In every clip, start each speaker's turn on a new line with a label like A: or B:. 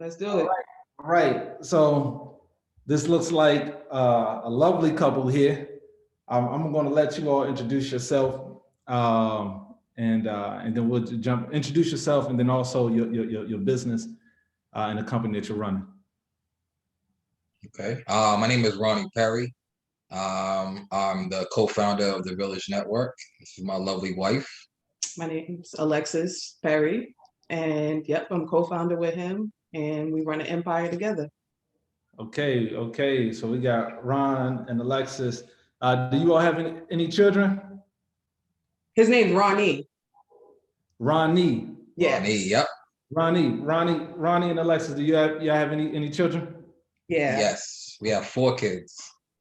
A: Let's do it.
B: All right. So this looks like a lovely couple here. I'm going to let you all introduce yourself, and then we'll introduce yourself, and then also your business and the company that you're running.
C: Okay. My name is Ronnie Perry. I'm the co-founder of the Village Network. This is my lovely wife.
A: My name is Alexis Perry, and yep, I'm co-founder with him, and we run an empire together.
B: Okay. So we got Ron and Alexis. Do you all have any children?
A: His name's Ronnie.
B: Ronnie.
A: Yes.
C: Ronnie, yep.
B: Ronnie and Alexis, do y'all have any children?
A: Yeah.
C: Yes, we have 4 kids.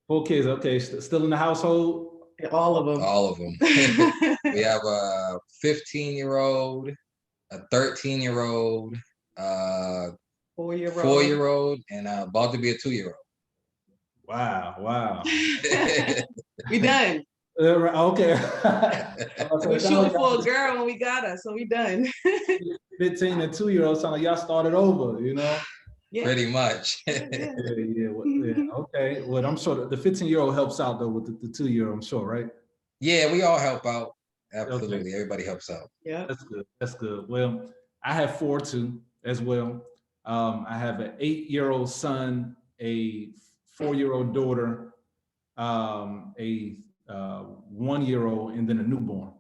B: 4 kids, okay. Still in the household?
A: All of them.
C: All of them. We have a 15-year-old, a 13-year-old,
A: 4-year-old,
C: 4-year-old, and about to be a 2-year-old.
B: Wow.
A: We done.
B: Okay.
A: We're shooting for a girl when we got her, so we done.
B: 15 and 2-year-olds sound like y'all started over, you know?
C: Yeah. Pretty much.
B: Yeah. Okay. Well, I'm sure the 15-year-old helps out though with the 2-year-old, I'm sure, right?
C: Yeah, we all help out. Absolutely.
B: Okay.
C: Everybody helps out.
A: Yeah.
B: That's good. Well, I have 4 too as well. I have an 8-year-old son, a 4-year-old daughter, a 1-year-old, and then a newborn.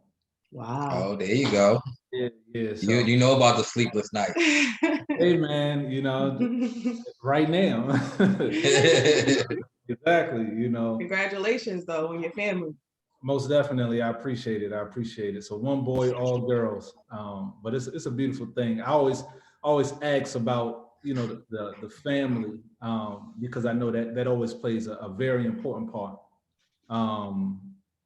A: Wow.
C: Oh, there you go.
B: Yeah. So,
C: you know about the sleepless nights.
B: Hey man, you know, right now. Exactly, you know.
A: Congratulations though on your family.
B: Most definitely, I appreciate it. So 1 boy, all girls. But it's a beautiful thing. I always ask about, you know, the family, because I know that always plays a very important part.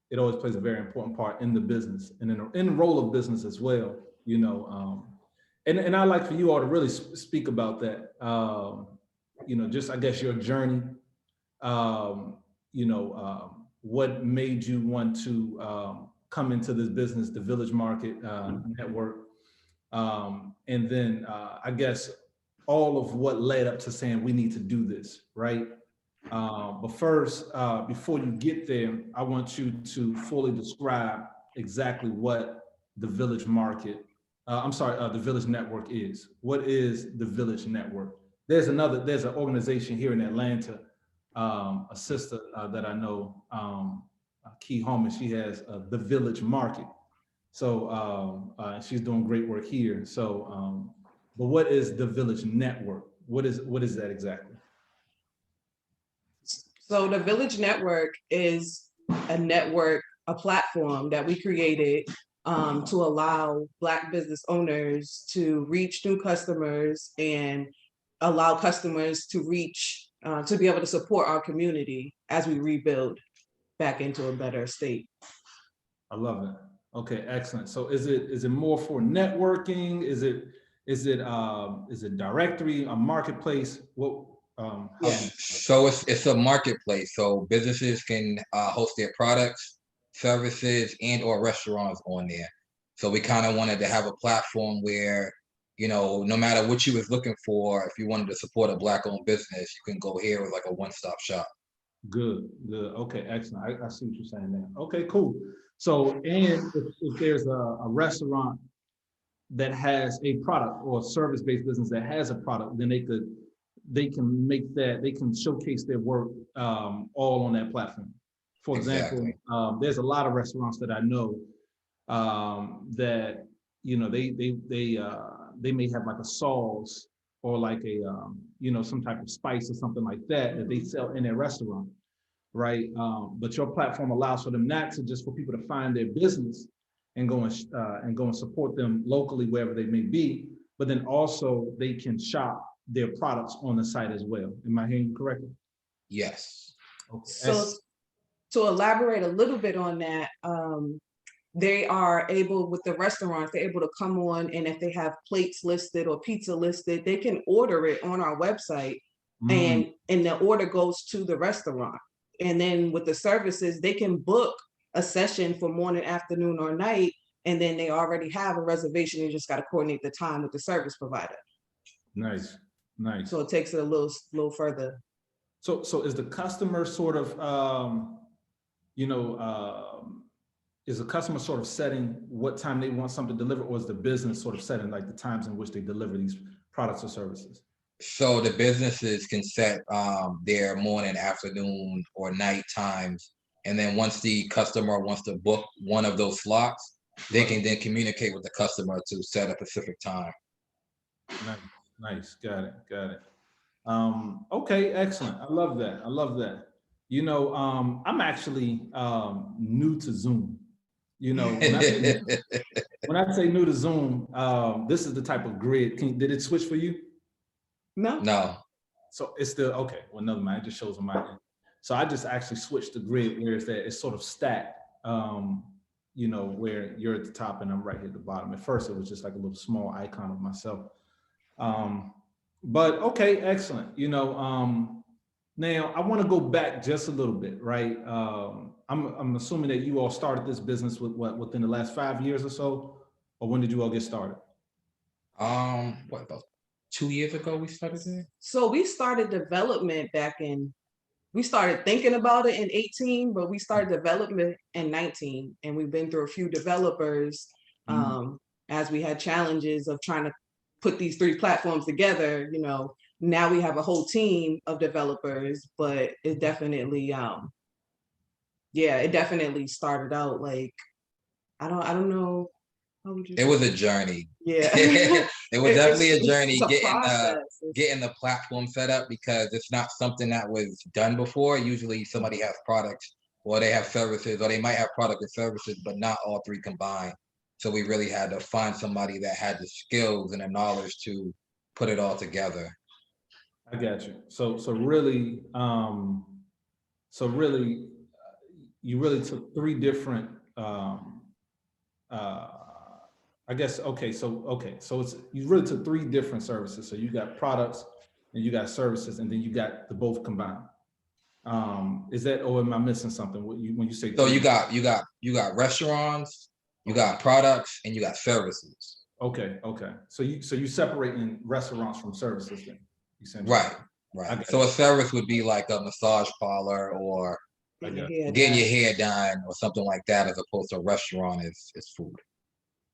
B: It always plays a very important part in the business and in the role of business as well, you know. And I'd like for you all to really speak about that, you know, just I guess your journey, you know, what made you want to come into this business, the Village Market Network, and then I guess all of what led up to saying we need to do this, right? But first, before you get there, I want you to fully describe exactly what the Village Market, the Village Network is. What is the Village Network? There's an organization here in Atlanta, a sister that I know, Key Holman, she has the Village Market. So she's doing great work here. So, but what is the Village Network? What is that exactly?
A: So the Village Network is a platform that we created to allow Black business owners to reach new customers and allow customers to reach, to be able to support our community as we rebuild back into a better state.
B: I love it. Okay, excellent. So is it more for networking? Is it directory, a marketplace?
C: So it's a marketplace. So businesses can host their products, services, and or restaurants on there. So we kind of wanted to have a platform where, you know, no matter what you was looking for, if you wanted to support a Black-owned business, you can go here with like a one-stop shop.
B: Good. Okay, excellent. I see what you're saying there. Okay, cool. So, and if there's a restaurant that has a product or a service-based business that has a product, then they can showcase their work all on that platform. For example, there's a lot of restaurants that I know that, you know, they may have like a sauce or like a you know, some type of spice or something like that they sell in their restaurant, right? But your platform allows for them not to just for people to find their business and go and support them locally wherever they may be, but then also they can shop their products on the site as well. Am I hearing you correctly?
C: Yes.
A: Okay. So to elaborate a little bit on that, they are able, with the restaurants, they're able to come on, and if they have plates listed or pizza listed, they can order it on our website, and the order goes to the restaurant. And then with the services, they can book a session for morning, afternoon, or night, and then they already have a reservation. You just got to coordinate the time with the service provider.
B: Nice. Nice.
A: So it takes it a little further.
B: So is the customer sort of, you know, is the customer sort of setting what time they want something delivered, or is the business sort of setting like the times in which they deliver these products or services?
C: So the businesses can set their morning, afternoon, or night times. And then once the customer wants to book one of those slots, they can then communicate with the customer to set a specific time.
B: Nice, nice. Got it, got it. Okay, excellent. I love that. I love that. You know, I'm actually new to Zoom. You know, when I say new to Zoom, this is the type of grid. Did it switch for you?
A: No.
C: No.
B: So it's still okay. Well, never mind. It just shows on my end. So I just actually switched the grid where it's sort of stacked. You know, where you're at the top and I'm right here at the bottom. At first, it was just like a little small icon of myself. But okay, excellent. You know, now I want to go back just a little bit, right? I'm assuming that you all started this business within the last 5 years or so, or when did you all get started?
C: What, about 2 years ago we started there?
A: So we started development we started thinking about it in 18, but we started development in 19, and we've been through a few developers as we had challenges of trying to put these 3 platforms together. You know, now we have a whole team of developers, but it definitely, it definitely started out like, I don't know. How would you
C: It
A: say?
C: was a journey.
A: Yeah.
C: It was definitely a journey
A: it's a
C: getting
A: process.
C: getting the platform set up, because it's not something that was done before. Usually somebody has products, or they have services, or they might have product and services, but not all 3 combined. So we really had to find somebody that had the skills and the knowledge to put it all together.
B: I got you. So really, you really took 3 different. I guess okay. So you really took 3 different services. So you got products, and you got services, and then you got the both combined. Is that, or am I missing something? When you say
C: So you got restaurants, you got products, and you got services.
B: Okay. So you separating restaurants from services then, essentially.
C: Right. So a service would be like a massage parlor, or getting your hair done, or something like that, as opposed to a restaurant is food.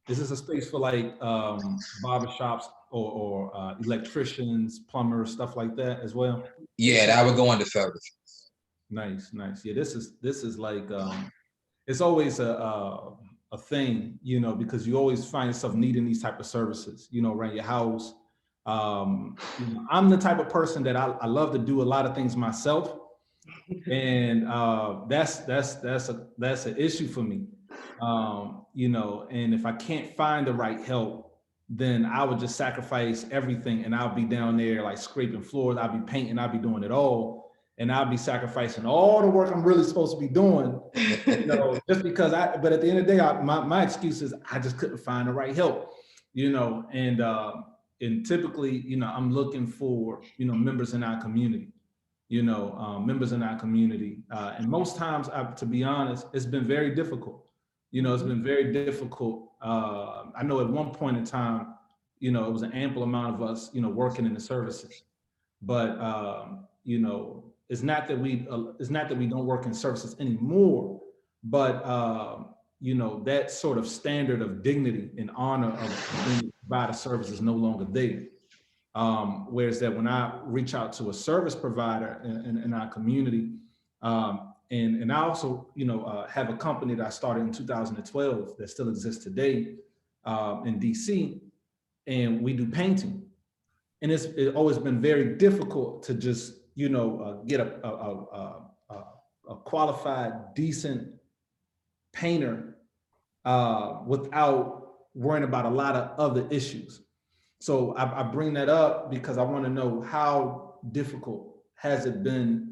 B: Is this a space for like barbershops or electricians, plumbers, stuff like that as well?
C: Yeah, that would go into services.
B: Nice. Yeah, this is like it's always a thing, you know, because you always find yourself needing these type of services, you know, around your house. You know, I'm the type of person that I love to do a lot of things myself, and that's an issue for me. You know, and if I can't find the right help, then I would just sacrifice everything, and I'll be down there like scraping floors, I'll be painting, I'll be doing it all, and I'll be sacrificing all the work I'm really supposed to be doing, you know, just because but at the end of the day, my excuse is I just couldn't find the right help, you know, and typically, you know, I'm looking for, you know, members in our community, you know, and most times, to be honest, it's been very difficult. You know, it's been very difficult. I know at one point in time, you know, it was an ample amount of us, you know, working in the services, but you know, it's not that we don't work in services anymore, but you know, that sort of standard of dignity and honor of being provided service is no longer there. Whereas that when I reach out to a service provider in our community, and I also, you know, have a company that I started in 2012 that still exists today in DC, and we do painting. And it's always been very difficult to just, you know, get a qualified, decent painter without worrying about a lot of other issues. So I bring that up because I want to know, how difficult has it been,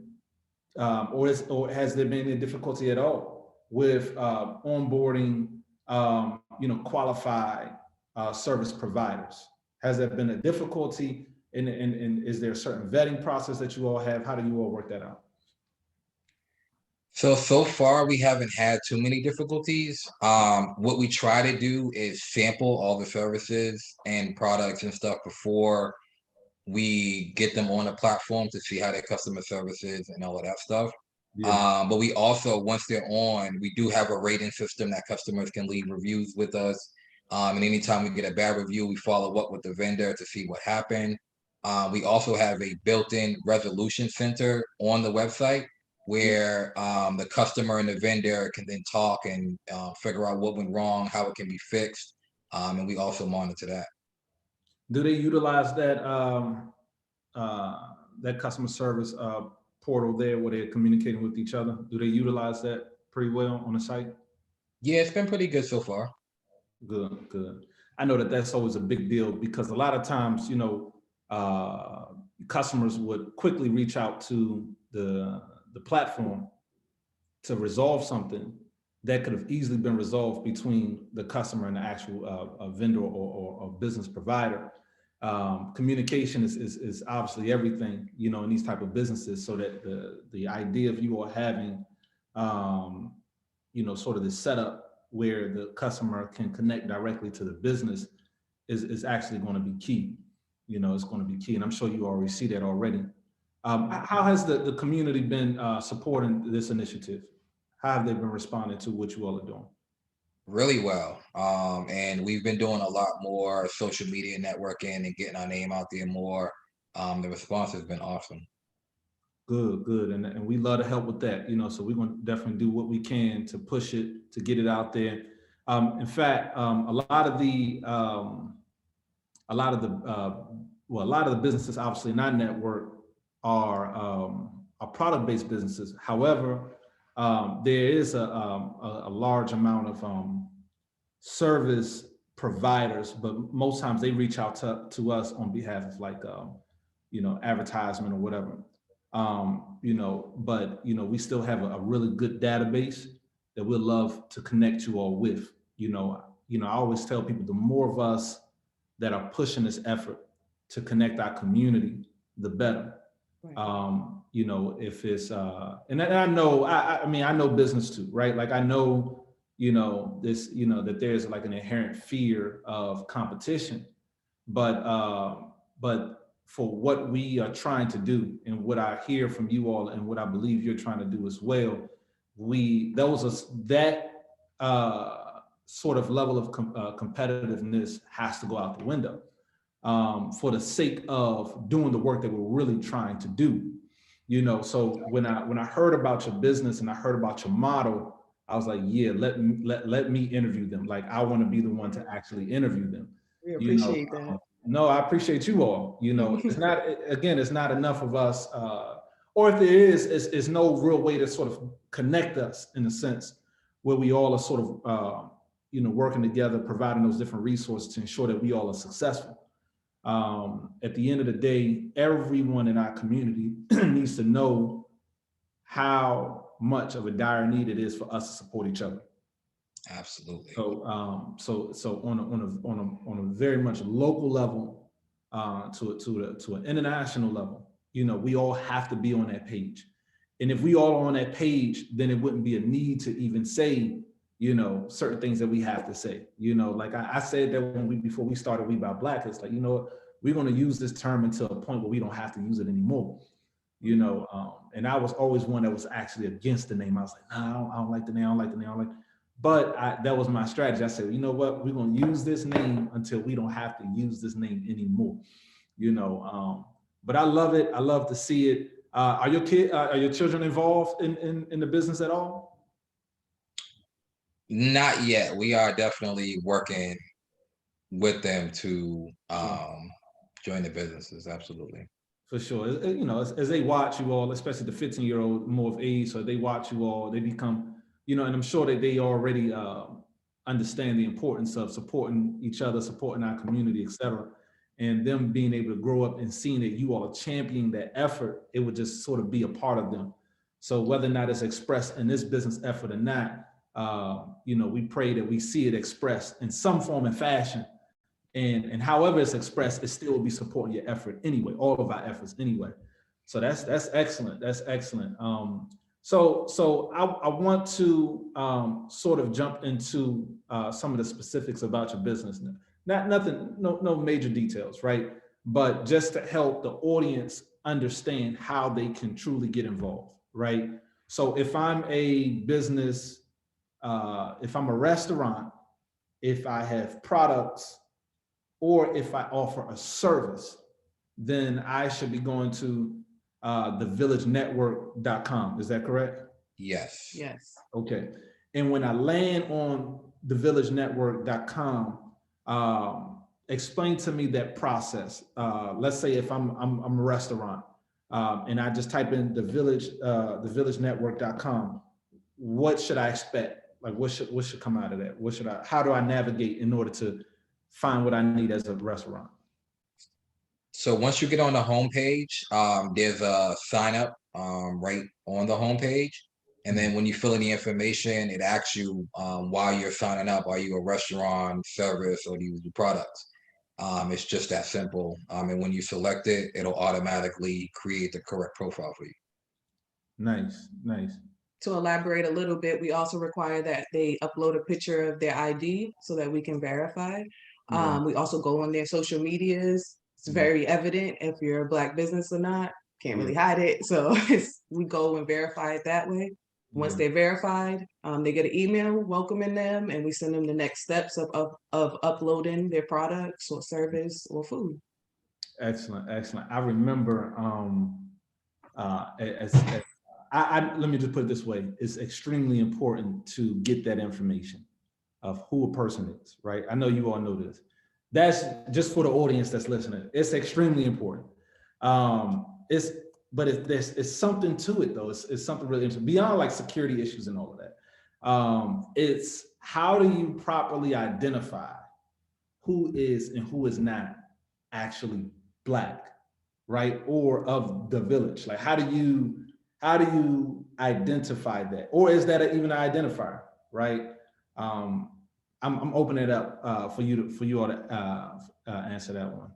B: or has there been any difficulty at all with onboarding, you know, qualified service providers? Has there been a difficulty, and is there a certain vetting process that you all have? How do you all work that out?
C: So far we haven't had too many difficulties. What we try to do is sample all the services and products and stuff before we get them on the platform to see how their customer service is and all of that stuff.
B: Yeah.
C: But we also, once they're on, we do have a rating system that customers can leave reviews with us. And anytime we get a bad review, we follow up with the vendor to see what happened. We also have a built-in resolution center on the website where the customer and the vendor can then talk and figure out what went wrong, how it can be fixed. And we also monitor that.
B: Do they utilize that that customer service portal there where they're communicating with each other? Do they utilize that pretty well on the site?
C: Yeah, it's been pretty good so far.
B: Good, good. I know that that's always a big deal because a lot of times, you know, customers would quickly reach out to the platform to resolve something that could have easily been resolved between the customer and the actual vendor or business provider. Communication is obviously everything, you know, in these type of businesses. So that the idea of you all having, you know, sort of the setup where the customer can connect directly to the business is actually going to be key. You know, it's going to be key, and I'm sure you already see that already. How has the community been supporting this initiative? How have they been responding to what you all are doing?
C: Really well. And we've been doing a lot more social media networking and getting our name out there more. The response has been awesome.
B: Good, good, and we love to help with that. You know, so we're going to definitely do what we can to push it, to get it out there. In fact, a lot of the businesses, obviously in our network, are product-based businesses. However, there is a large amount of service providers, but most times they reach out to us on behalf of like, you know, advertisement or whatever. You know, but, you know, we still have a really good database that we'd love to connect you all with. You know, I always tell people the more of us that are pushing this effort to connect our community, the better. Right. You know, if it's, and I know, I mean, I know business too, right? Like I know, you know, this, you know, that there's like an inherent fear of competition, but for what we are trying to do and what I hear from you all and what I believe you're trying to do as well, that sort of level of competitiveness has to go out the window for the sake of doing the work that we're really trying to do. You know, so when I heard about your business and I heard about your model, I was like, yeah, let me interview them. Like I want to be the one to actually interview them.
A: We appreciate that.
B: No, I appreciate you all. You know, it's not enough of us, or if there is, it's no real way to sort of connect us in a sense where we all are sort of, you know, working together, providing those different resources to ensure that we all are successful. At the end of the day, everyone in our community needs to know how much of a dire need it is for us to support each other.
C: Absolutely.
B: So, so on a very much local level, to an international level, you know, we all have to be on that page. And if we all are on that page, then it wouldn't be a need to even say, you know, certain things that we have to say. You know, like I said that before we started We Buy Black, it's like, you know, we're going to use this term until a point where we don't have to use it anymore. You know, and I was always one that was actually against the name. I was like, no, I don't like the name. I don't like the name. I don't like. But that was my strategy. I said, you know what, we're going to use this name until we don't have to use this name anymore. You know, but I love it. I love to see it. Are your children involved in the business at all?
C: Not yet. We are definitely working with them to join the businesses. Absolutely.
B: For sure. You know, as they watch you all, especially the 15-year-old more of age, so they watch you all, they become, you know, and I'm sure that they already understand the importance of supporting each other, supporting our community, et cetera. And them being able to grow up and seeing that you all are championing that effort, it would just sort of be a part of them. So whether or not it's expressed in this business effort or not, you know, we pray that we see it expressed in some form and fashion. And however it's expressed, it still will be supporting your effort anyway, all of our efforts anyway. So that's excellent. That's excellent. So I want to sort of jump into some of the specifics about your business. No major details, right? but just to help the audience understand how they can truly get involved, right? So if I'm a business, if I'm a restaurant, if I have products, or if I offer a service, then I should be going to thevillagenetwork.com. Is that correct?
C: Yes.
A: Yes.
B: Okay. And when I land on thevillagenetwork.com, explain to me that process. Let's say if I'm a restaurant, and I just type in thevillagenetwork.com, what should I expect? Like what should come out of that? How do I navigate in order to find what I need as a restaurant?
C: So once you get on the homepage, there's a sign up right on the homepage. And then when you fill in the information, it asks you why you're signing up. Are you a restaurant, service, or do you do products? It's just that simple. And when you select it, it'll automatically create the correct profile for you.
B: Nice.
A: To elaborate a little bit, we also require that they upload a picture of their ID so that we can verify. We also go on their social medias. It's very evident if you're a Black business or not. Can't really hide it. So we go and verify it that way. Once they're verified, they get an email welcoming them, and we send them the next steps of uploading their products or service or food.
B: Excellent. I remember let me just put it this way. It's extremely important to get that information of who a person is, right? I know you all know this. That's just for the audience that's listening. It's extremely important. It's something to it though. It's something really interesting beyond like security issues and all of that. It's how do you properly identify who is and who is not actually Black, right? Or of the village. Like how do you identify that? Or is that even an identifier, right? I'm opening it up for you all to answer that one.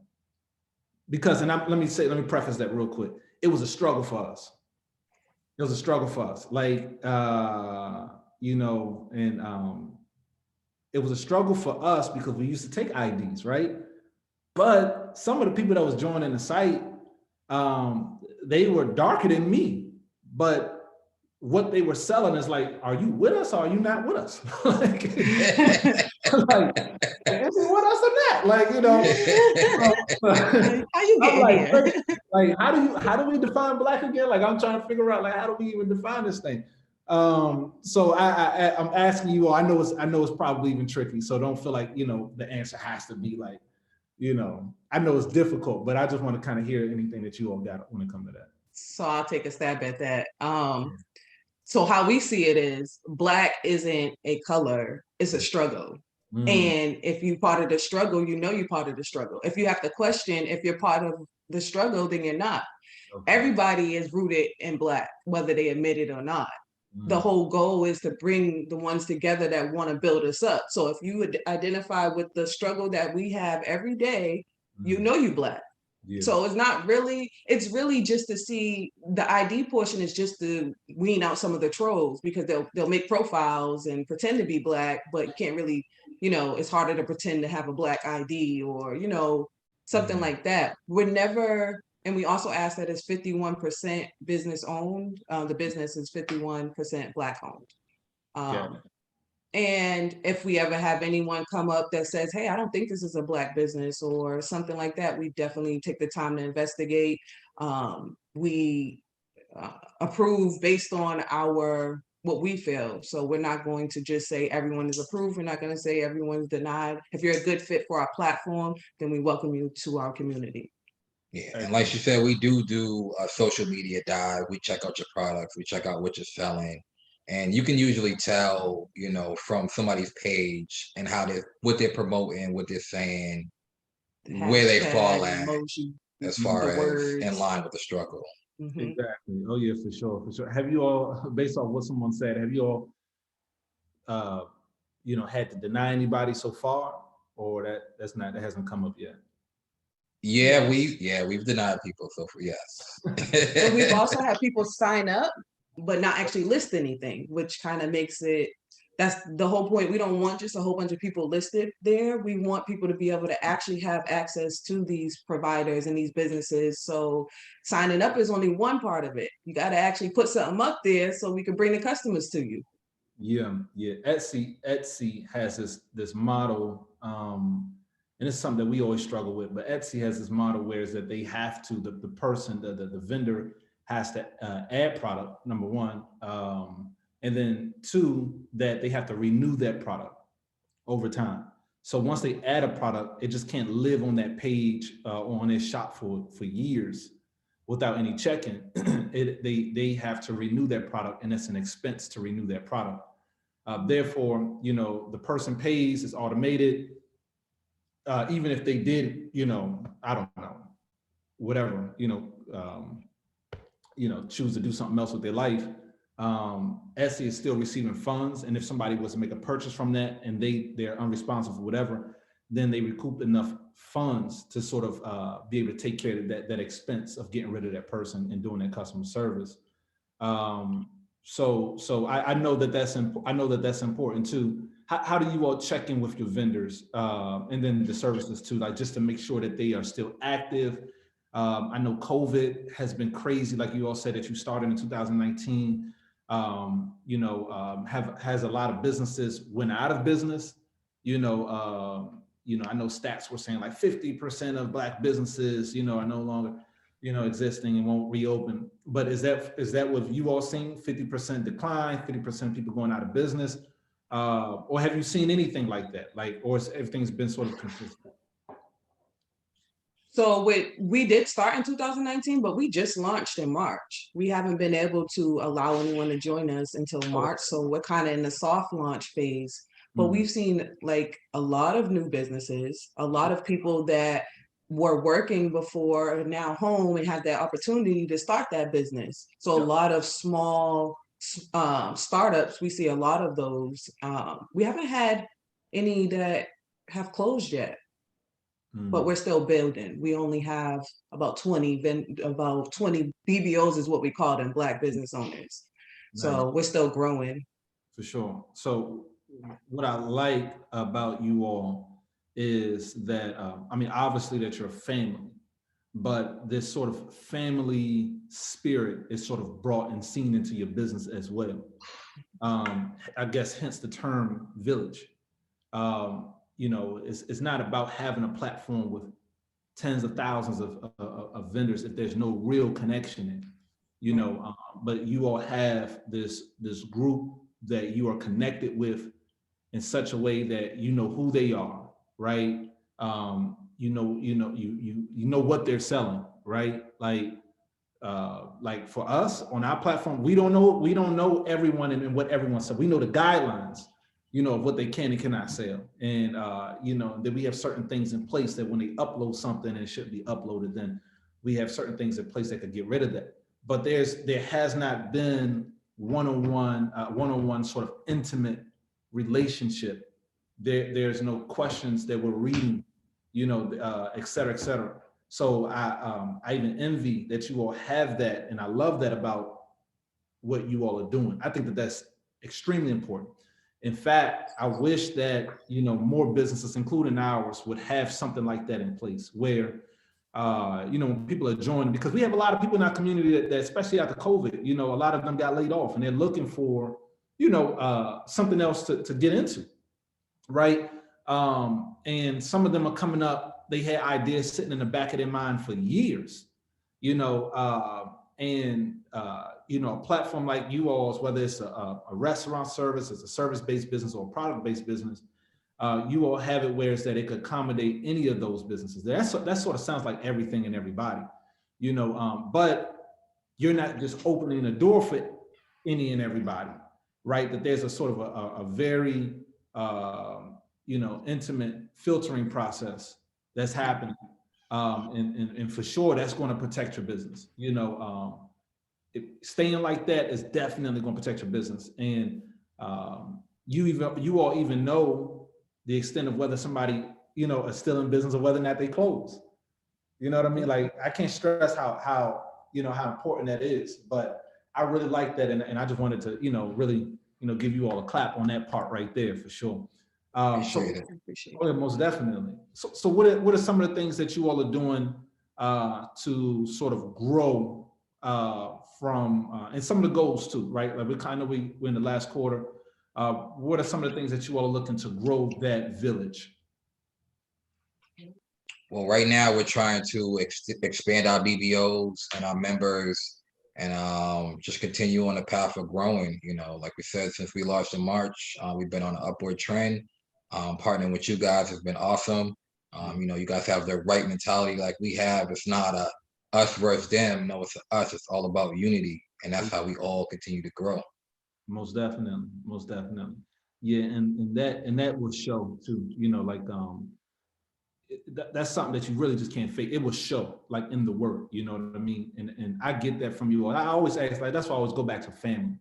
B: Because, and let me preface that real quick. It was a struggle for us. Like, it was a struggle for us because we used to take IDs, right? But some of the people that was joining the site, they were darker than me, but what they were selling is like, are you with us or are you not with us? like, is he with us or not? Like,
A: how you getting here?
B: Like, how do we define Black again? Like, I'm trying to figure out, like, how do we even define this thing? So I'm asking you all, I know it's probably even tricky, so don't feel like, the answer has to be like, I know it's difficult, but I just want to kind of hear anything that you all got when it comes to that.
A: So I'll take a stab at that. So how we see it is Black isn't a color, it's a struggle. And if you're part of the struggle, you're part of the struggle. If you have to question if you're part of the struggle, then you're not. Okay. Everybody is rooted in Black, whether they admit it or not. The whole goal is to bring the ones together that want to build us up. So if you would identify with the struggle that we have every day, you Black. Yeah. So it's really just to see the ID portion is just to wean out some of the trolls, because they'll make profiles and pretend to be Black, but you can't really, it's harder to pretend to have a Black ID or, something like that. And we also ask that it's 51% business owned. The business is 51% Black owned. And if we ever have anyone come up that says, hey, I don't think this is a Black business or something like that, we definitely take the time to investigate. We approve based on what we feel. So we're not going to just say everyone is approved. We're not going to say everyone's denied. If you're a good fit for our platform, then we welcome you to our community.
C: Yeah, and like you said, we do a social media dive. We check out your products. We check out what you're selling. And you can usually tell, from somebody's page and what they're promoting, what they're saying, where they fall at as far as in line with the struggle.
B: Exactly. Oh yeah, for sure. Have you all, based on what someone said, have you all, had to deny anybody so far, or that hasn't come up yet?
C: Yeah, we've denied people so far. Yes.
A: And we've also had people sign up but not actually list anything, which kind of makes it That's the whole point. We don't want just a whole bunch of people listed there. We want people to be able to actually have access to these providers and these businesses. So signing up is only one part of it. You got to actually put something up there so we can bring the customers to you.
B: Yeah, yeah. Etsy has this model, and it's something that we always struggle with. But Etsy has this model where is that they have to the person the vendor has to add product, number one, and then two, that they have to renew that product over time. So once they add a product, it just can't live on that page or on their shop for years without any check-in. They have to renew that product, and it's an expense to renew that product. Therefore, you know, the person pays, it's automated. Even if they did, you know, I don't know, whatever, choose to do something else with their life, Etsy is still receiving funds. And if somebody was to make a purchase from that and they're unresponsive for whatever, then they recoup enough funds to sort of be able to take care of that expense of getting rid of that person and doing that customer service. So I know that's important too. How do you all check in with your vendors and then the services too, like just to make sure that they are still active? I know COVID has been crazy, like you all said that you started in 2019. Has a lot of businesses went out of business. I know stats were saying like 50% of Black businesses, are no longer, existing and won't reopen. But is that what you all seen? 50% decline, 50% people going out of business, or have you seen anything like that? Or everything's been sort of consistent?
A: So we did start in 2019, but we just launched in March. We haven't been able to allow anyone to join us until March. So we're kind of in the soft launch phase. But we've seen like a lot of new businesses, a lot of people that were working before are now home and have that opportunity to start that business. So a lot of small startups, we see a lot of those. We haven't had any that have closed yet, but we're still building. We only have about 20 BBOs is what we call them, Black business owners. So we're still growing.
B: For sure. So what I like about you all is that, obviously that you're a family, but this sort of family spirit is sort of brought and seen into your business as well. I guess hence the term village. It's not about having a platform with tens of thousands of vendors if there's no real connection but you all have this group that you are connected with in such a way that you know who they are, right? You know what they're selling, right? Like for us on our platform, we don't know everyone and what everyone said. We know the guidelines, of what they can and cannot sell. And, that we have certain things in place that when they upload something and it shouldn't be uploaded, then we have certain things in place that could get rid of that. But there has not been one-on-one sort of intimate relationship. There's no questions that we're reading, et cetera, et cetera. So I even envy that you all have that. And I love that about what you all are doing. I think that that's extremely important. In fact, I wish that, more businesses, including ours, would have something like that in place where, when people are joining, because we have a lot of people in our community that especially after COVID, a lot of them got laid off and they're looking for, something else to get into, right? And some of them are coming up, they had ideas sitting in the back of their mind for years, a platform like you all's, whether it's a restaurant service, it's a service-based business or a product-based business, you all have it where it's that it could accommodate any of those businesses. That sort of sounds like everything and everybody, but you're not just opening the door for any and everybody, right? That there's a sort of a very, intimate filtering process that's happening. And for sure, that's going to protect your business. Staying like that is definitely going to protect your business. And you all even know the extent of whether somebody, is still in business or whether or not they close. You know what I mean? Like, I can't stress how important that is, but I really like that. And I just wanted to, really, give you all a clap on that part right there for sure.
C: Appreciate it.
B: Oh, yeah, most definitely. So what are some of the things that you all are doing to sort of grow from and some of the goals too, right? Like we're in the last quarter. What are some of the things that you all are looking to grow that village?
C: Well, right now we're trying to expand our BBOs and our members, and just continue on the path of growing. Like we said, since we launched in March, we've been on an upward trend. Partnering with you guys has been awesome. You guys have the right mentality like we have. It's not a us versus them. No, it's us. It's all about unity, and that's how we all continue to grow.
B: Most definitely, most definitely. Yeah, and that will show too. That's something that you really just can't fake. It will show, like, in the work. You know what I mean? And I get that from you all. I always ask, like, that's why I always go back to family.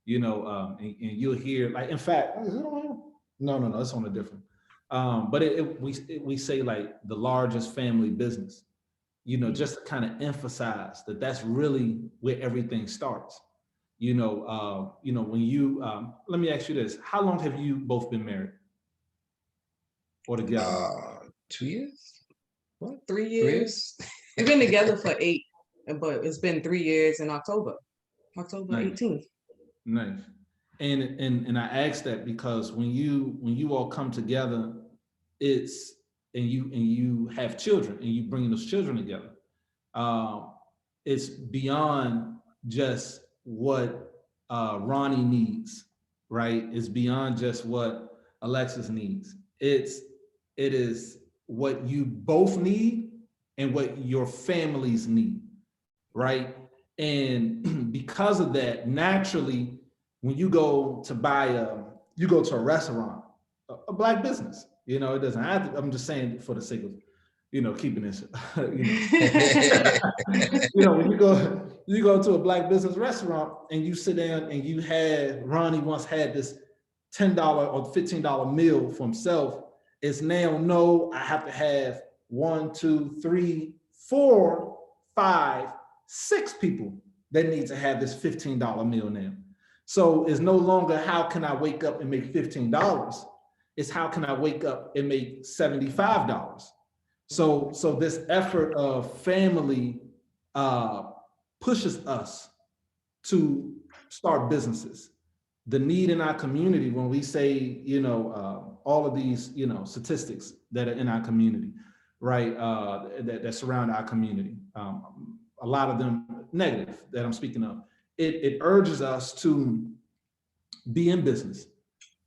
B: And you'll hear, like, in fact, no, it's on a different. But we say, like, the largest family business. Just to kind of emphasize that that's really where everything starts. When you let me ask you this: how long have you both been married or together?
C: 2 years?
A: What, 3 years? We've been together for 8, but it's been 3 years in October
B: Nice.
A: 18th.
B: Nice. And I ask that because when you all come together, and you have children and you bring those children together, it's beyond just what Ronnie needs, right? It's beyond just what Alexis needs. It is what you both need and what your families need, right? And because of that, naturally, when you go to you go to a restaurant, a Black business, it doesn't have to, I'm just saying for the sake of, keeping this, when you go to a Black business restaurant and you sit down and Ronnie once had this $10 or $15 meal for himself. It's now, no, I have to have 1, 2, 3, 4, 5, 6 people that need to have this $15 meal now. So it's no longer how can I wake up and make $15. It's how can I wake up and make $75. So this effort of family pushes us to start businesses. The need in our community, when we say, all of these, statistics that are in our community, right, that surround our community, a lot of them negative that I'm speaking of, it urges us to be in business,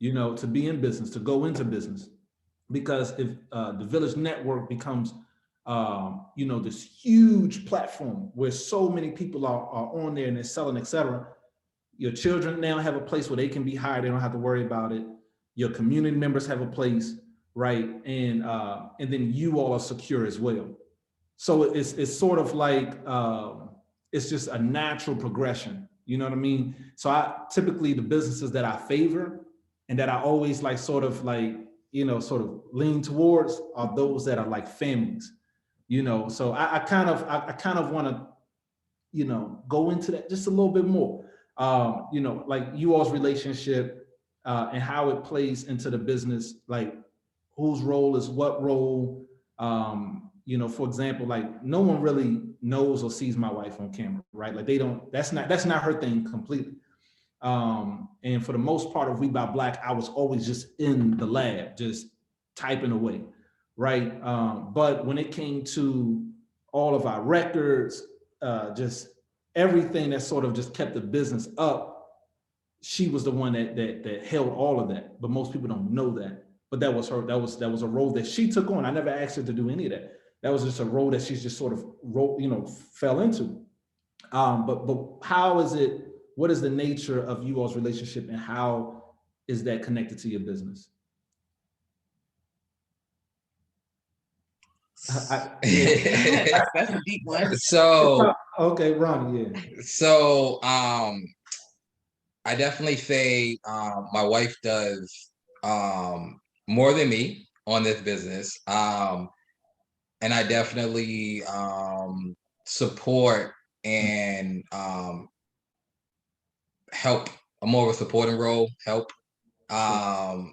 B: to go into business. Because if the Village Network becomes, this huge platform where so many people are on there and they're selling, et cetera, your children now have a place where they can be hired. They don't have to worry about it. Your community members have a place, right? And then you all are secure as well. So it's sort of like, it's just a natural progression. You know what I mean? So typically the businesses that I favor and that I always sort of lean towards are those that are like families, so I kind of want to, go into that just a little bit more, like you all's relationship and how it plays into the business, like whose role is what role, for example, like no one really knows or sees my wife on camera, right? Like that's not her thing completely. And for the most part of We Buy Black, I was always just in the lab, just typing away, right? But when it came to all of our records, just everything that sort of just kept the business up, she was the one that held all of that. But most people don't know that. But that was her. That was a role that she took on. I never asked her to do any of that. That was just a role that she's just sort of fell into. But how is it? What is the nature of you all's relationship, and how is that connected to your business?
A: That's a deep one.
C: So
B: okay, Ronnie, yeah.
C: So I definitely say my wife does more than me on this business, and I definitely support and help more of a supporting role, help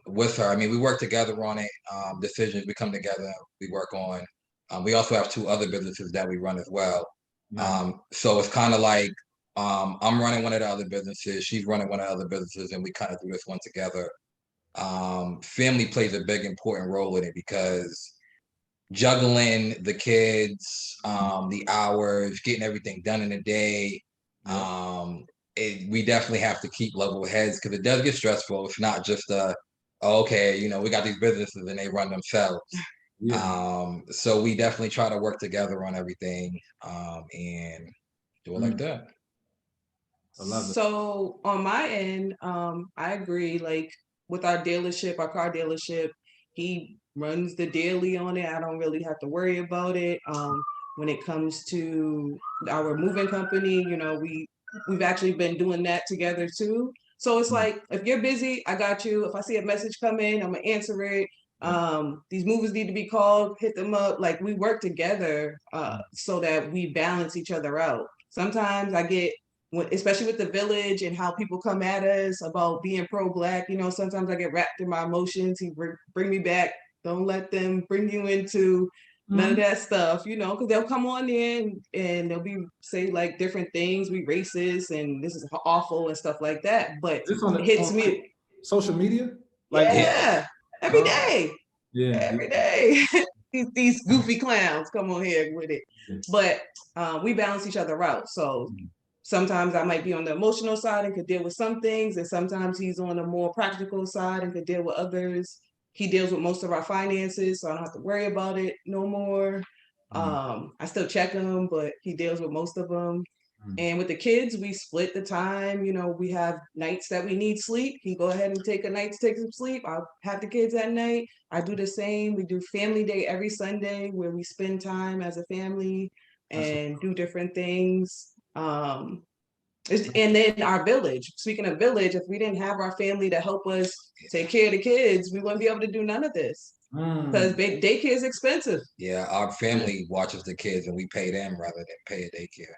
C: with her. I mean, we work together on it. Decisions we come together, we work on. We also have 2 other businesses that we run as well. So it's kind of like I'm running one of the other businesses, she's running one of the other businesses, and we kind of do this one together. Family plays a big important role in it because juggling the kids, the hours, getting everything done in a day. We definitely have to keep level heads because it does get stressful. It's not just okay, you know, we got these businesses and they run themselves. So we definitely try to work together on everything and do it like that.
B: I love it.
A: So on my end, I agree. Like with our dealership, our car dealership, he runs the daily on it. I don't really have to worry about it. When it comes to our moving company, you know, we've actually been doing that together too. So it's like if you're busy, I got you. If I see a message come in, I'm gonna answer it. These movers need to be called, hit them up. Like we work together so that we balance each other out. Sometimes I get especially with the village and how people come at us about being pro-Black, you know, sometimes I get wrapped in my emotions. He bring me back. Don't let them bring you into none of that stuff, you know, because they'll come on in and they'll be say like different things, we racist and this is awful and stuff like that. But
B: Is this on
A: it hits me.
B: like, social media?
A: Like,
B: Like,
A: yeah, every day.
B: Yeah.
A: Every day. these goofy clowns come on here with it. But we balance each other out. So sometimes I might be on the emotional side and could deal with some things, and sometimes he's on the more practical side and could deal with others. He deals with most of our finances, so I don't have to worry about it no more. I still check him, but he deals with most of them. And with the kids, we split the time. You know, we have nights that we need sleep. He go ahead and take a night to take some sleep. I'll have the kids at night. I do the same. We do family day every Sunday where we spend time as a family and do different things. And then our village. Speaking of village, if we didn't have our family to help us take care of the kids, we wouldn't be able to do none of this. Because daycare is expensive.
C: Yeah, our family watches the kids and we pay them rather than pay a daycare.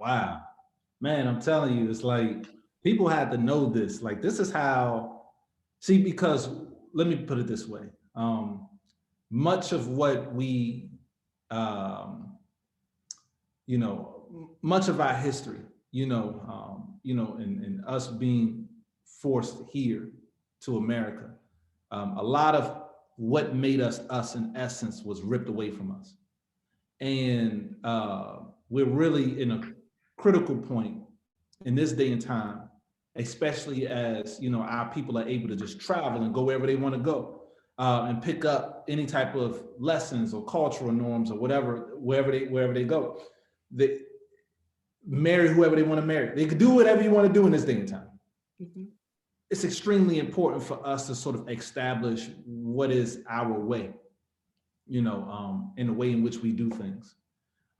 B: Wow, man, I'm telling you, it's like people had to know this. Like, this is how, see, because let me put it this way. Much of what we, you know, much of our history, and us being forced here to America, a lot of what made us us in essence was ripped away from us. And we're really in a critical point in this day and time, especially as, you know, our people are able to just travel and go wherever they want to go and pick up any type of lessons or cultural norms or whatever, wherever they go. They marry whoever they want to marry. They could do whatever you want to do in this day and time. It's extremely important for us to sort of establish what is our way, you know, in the way in which we do things.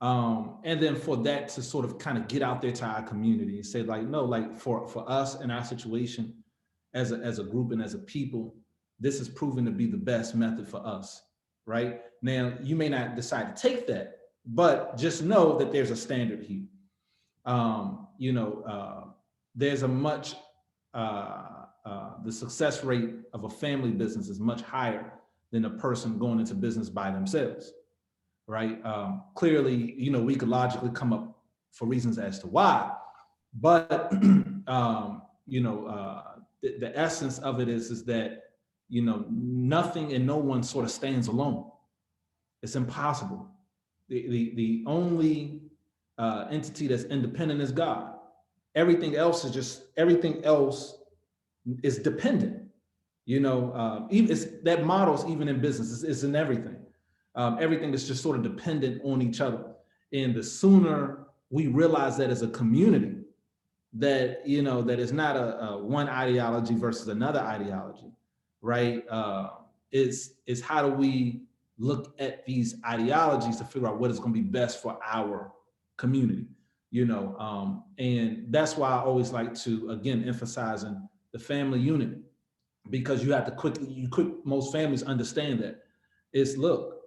B: And then for that to sort of kind of get out there to our community and say like, no, like for us in our situation as a group and as a people, this is proven to be the best method for us, right? Now, you may not decide to take that, but just know that there's a standard here. There's a much, the success rate of a family business is much higher than a person going into business by themselves. Right? Clearly, you know, we could logically come up for reasons as to why, but the essence of it is that, you know, nothing and no one sort of stands alone. It's impossible. The only entity that's independent is God. Everything else is dependent. You know, even that model's even in business. It's in everything. Everything is just sort of dependent on each other. And the sooner we realize that as a community, that, you know, that is not a one ideology versus another ideology, right? Is how do we look at these ideologies to figure out what is going to be best for our community, you know? And that's why I always like to, again, emphasizing the family unit, because you have to most families understand that. It's, look,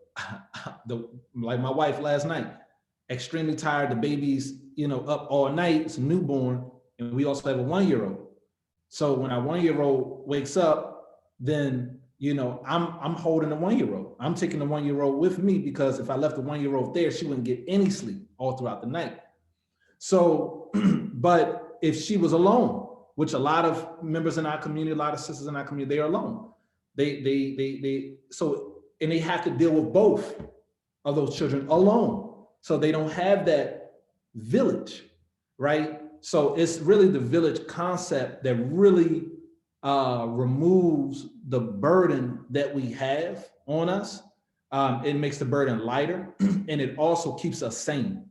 B: like my wife last night, extremely tired, the baby's, you know, up all night, it's a newborn, and we also have a 1-year-old. So when our 1-year-old wakes up, then, you know, I'm holding the 1-year-old. I'm taking the 1-year-old with me, because if I left the 1-year-old there, she wouldn't get any sleep all throughout the night. So, but if she was alone, which a lot of members in our community, a lot of sisters in our community, they are alone. So, and they have to deal with both of those children alone. So they don't have that village, right? So it's really the village concept that really removes the burden that we have on us. It makes the burden lighter, and it also keeps us sane.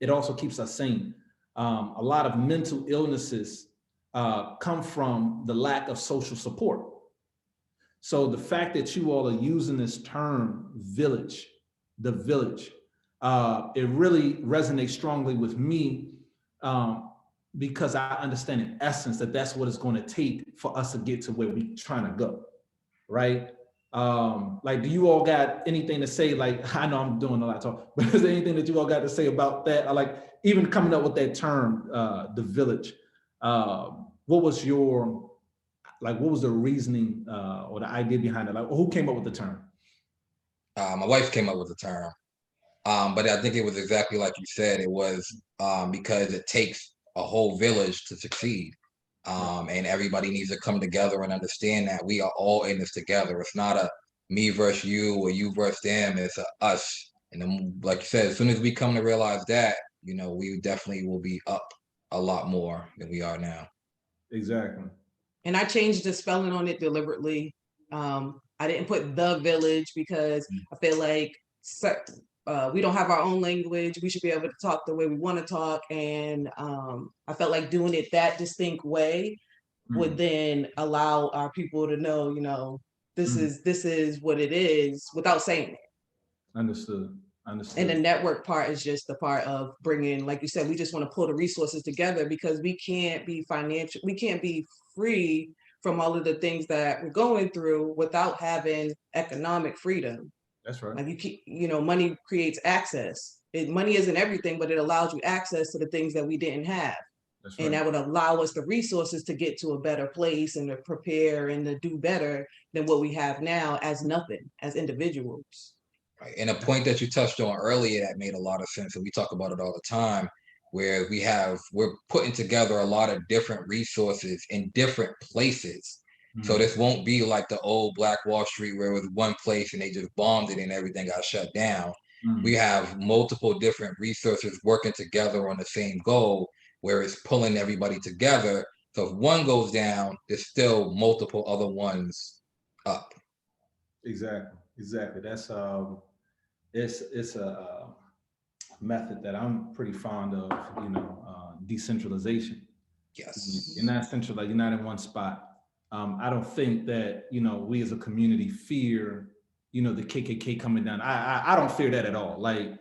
B: It also keeps us sane. A lot of mental illnesses come from the lack of social support. So the fact that you all are using this term village, the village, it really resonates strongly with me, because I understand in essence that that's what it's going to take for us to get to where we're trying to go, right? Like, do you all got anything to say? Like, I know I'm doing a lot of talk, but is there anything that you all got to say about that? I like even coming up with that term, the village. What was your, like, what was the reasoning or the idea behind it? Like, who came up with the term?
C: My wife came up with the term, but I think it was exactly like you said. It was because it takes a whole village to succeed. And everybody needs to come together and understand that we are all in this together. It's not a me versus you or you versus them. It's a us. And then, like you said, as soon as we come to realize that, you know, we definitely will be up a lot more than we are now.
B: Exactly.
A: And I changed the spelling on it deliberately. I didn't put the village because I feel like we don't have our own language. We should be able to talk the way we want to talk. And I felt like doing it that distinct way would then allow our people to know, you know, this is what it is without saying it.
B: Understood. Understood.
A: And the network part is just the part of bringing, like you said, we just want to pull the resources together, because we can't be free from all of the things that we're going through without having economic freedom.
B: That's right.
A: Like you know, money creates access. Money isn't everything, but it allows you access to the things that we didn't have.
B: That's right.
A: And that would allow us the resources to get to a better place and to prepare and to do better than what we have now as nothing, as individuals.
C: Right. And a point that you touched on earlier that made a lot of sense, and we talk about it all the time, where we're putting together a lot of different resources in different places. So this won't be like the old Black Wall Street where it was one place and they just bombed it and everything got shut down. We have multiple different resources working together on the same goal, where it's pulling everybody together. So if one goes down, there's still multiple other ones up.
B: Exactly. Exactly. That's it's a method that I'm pretty fond of, you know, decentralization.
C: Yes.
B: You're not centralized, you're not in one spot. I don't think that, you know, we as a community fear, you know, the KKK coming down. I don't fear that at all. Like,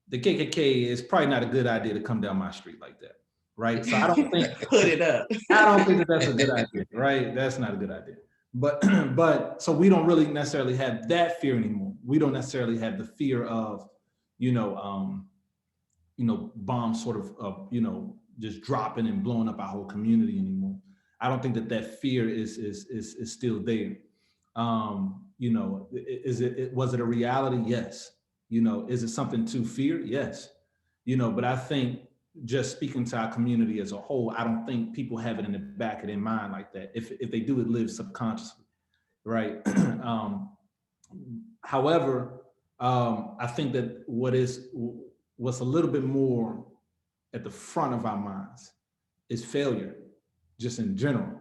B: the KKK is probably not a good idea to come down my street like that, right? So I don't think
A: Put it up.
B: I don't think that that's a good idea, right? That's not a good idea. But so we don't really necessarily have that fear anymore. We don't necessarily have the fear of, you know, bombs sort of, you know, just dropping and blowing up our whole community anymore. I don't think that fear is still there. You know, was it a reality? Yes. You know, is it something to fear? Yes. You know, but I think just speaking to our community as a whole, I don't think people have it in the back of their mind like that. If they do, it lives subconsciously, right? However, I think that what's a little bit more at the front of our minds is failure, just in general.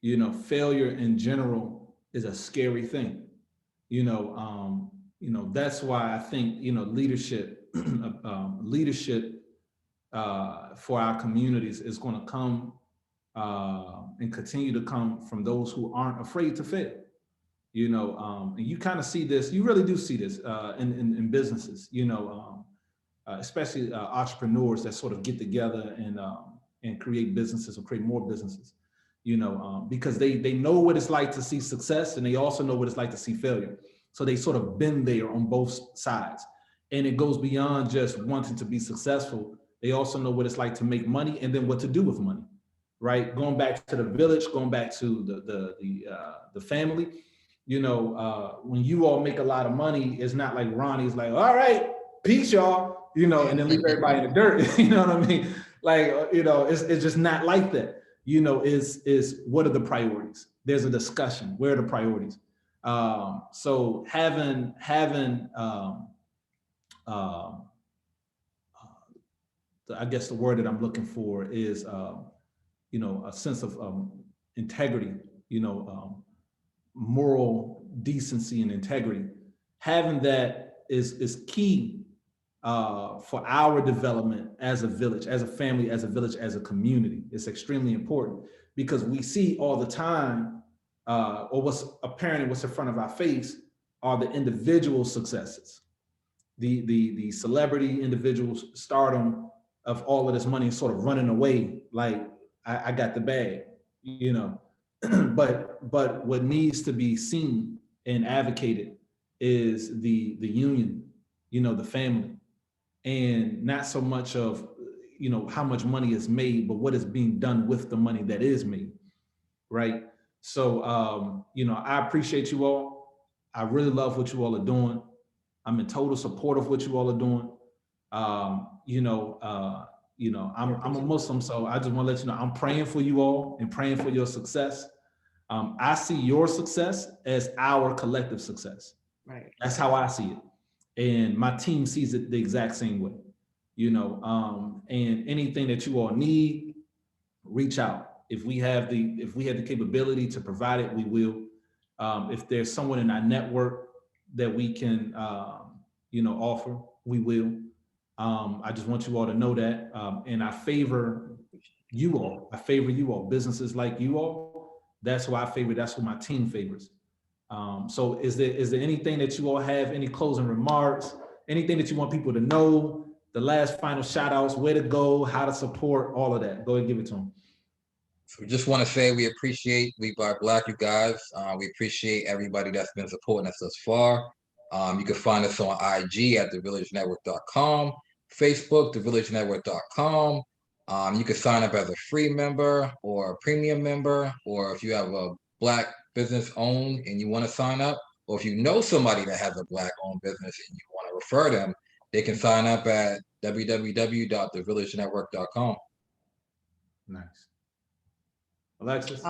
B: You know, failure in general is a scary thing. You know, that's why I think, you know, leadership for our communities is going to come and continue to come from those who aren't afraid to fail. You know, and you kind of see this, you really do see this in businesses, you know, especially entrepreneurs that sort of get together and create businesses or create more businesses, you know, because they know what it's like to see success, and they also know what it's like to see failure. So they sort of been there on both sides. And it goes beyond just wanting to be successful. They also know what it's like to make money and then what to do with money, right? Going back to the village, going back to the family. When you all make a lot of money, it's not like Ronnie's like, all right, peace, y'all, and then leave everybody in the dirt. You know what I mean? Like, it's just not like that. Is what are the priorities? There's a discussion. Where are the priorities? So having I guess the word that I'm looking for is a sense of integrity, moral decency and integrity. Having that is key for our development as a village, as a family, as a village, as a community. It's extremely important because we see all the time, or what's apparent and what's in front of our face are the individual successes, the celebrity individual stardom of all of this money sort of running away like I got the bag, but what needs to be seen and advocated is the union, the family, and not so much of how much money is made, but what is being done with the money that is made, right? So I appreciate you all. I really love what you all are doing. I'm in total support of what you all are doing. I'm a Muslim, so I just want to let you know I'm praying for you all and praying for your success. I see your success as our collective success.
A: Right.
B: That's how I see it, and my team sees it the exact same way. And anything that you all need, reach out. If we have the capability to provide it, we will. If there's someone in our network that we can offer, we will. I just want you all to know that, and I favor you all. I favor you all, businesses like you all. That's who I favor. That's who my team favors. So is there anything that you all have, any closing remarks, anything that you want people to know, the last final shout outs, where to go, how to support, all of that? Go ahead and give it to them.
C: So just want to say we appreciate We Buy Black, you guys. We appreciate everybody that's been supporting us thus far. You can find us on IG at thevillagenetwork.com, Facebook, thevillagenetwork.com. You can sign up as a free member or a premium member, or if you have a Black business owned and you want to sign up, or if you know somebody that has a Black owned business and you want to refer them, they can sign up at www.thevillagenetwork.com.
B: Nice. Alexis?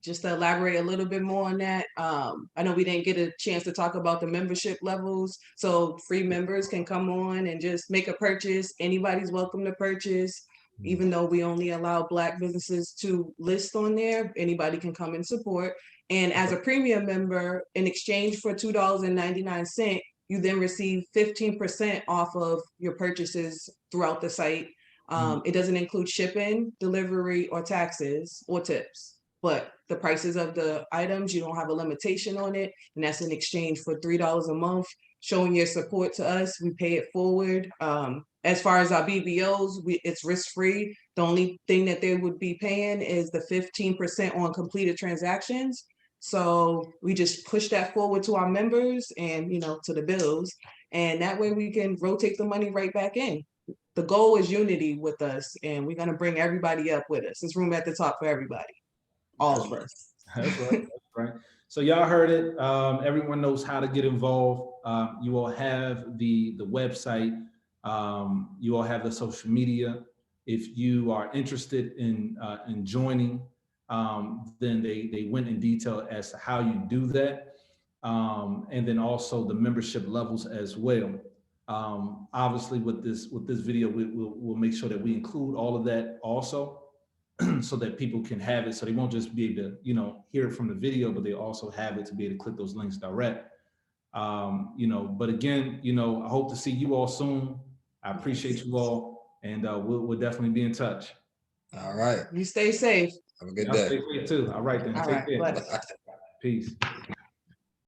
A: Just to elaborate a little bit more on that, I know we didn't get a chance to talk about the membership levels. So free members can come on and just make a purchase. Anybody's welcome to purchase, even though we only allow Black businesses to list on there. Anybody can come and support. And as a premium member, in exchange for $2.99, you then receive 15% off of your purchases throughout the site. It doesn't include shipping, delivery, or taxes or tips. But the prices of the items, you don't have a limitation on it. And that's in exchange for $3 a month, showing your support to us. We pay it forward. As far as our BBOs, it's risk-free. The only thing that they would be paying is the 15% on completed transactions. So we just push that forward to our members and, to the bills. And that way we can rotate the money right back in. The goal is unity with us, and we're going to bring everybody up with us. There's room at the top for everybody. All of us.
B: That's right. That's right. So y'all heard it. Everyone knows how to get involved. You all have the website. You all have the social media. If you are interested in joining, then they went in detail as to how you do that, and then also the membership levels as well. Obviously, with this video, we'll make sure that we include all of that also. So that people can have it, so they won't just be able to, hear it from the video, but they also have it to be able to click those links direct. But again, I hope to see you all soon. I appreciate you all, and we'll definitely be in touch.
C: All right.
A: You stay safe.
C: Have a good day.
B: Stay safe too. All right then.
A: All
B: Take
A: right.
B: care. Peace.